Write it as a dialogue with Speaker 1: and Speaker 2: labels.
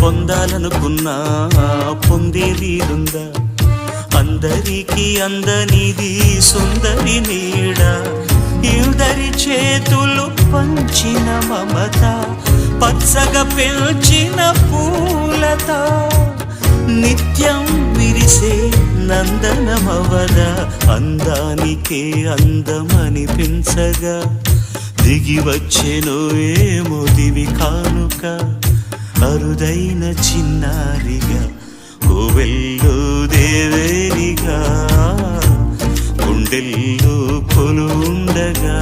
Speaker 1: పొందాలనుకున్నా పొందేదీరుందా? అందరికీ అందనిది సుందరి నీడ, ఇద్దరి చేతులు పంచిన మమత, పచ్చగా పెంచిన పూలత, నిత్యం విరిసే నందనమవద, అందానికే అందమనిపించగా దిగి వచ్చెను ఏమో దివి కానుక, అరుదైన చిన్నారిగా కోవెల్లో దేవేరిగా గుండెల్లో కొలుండగా.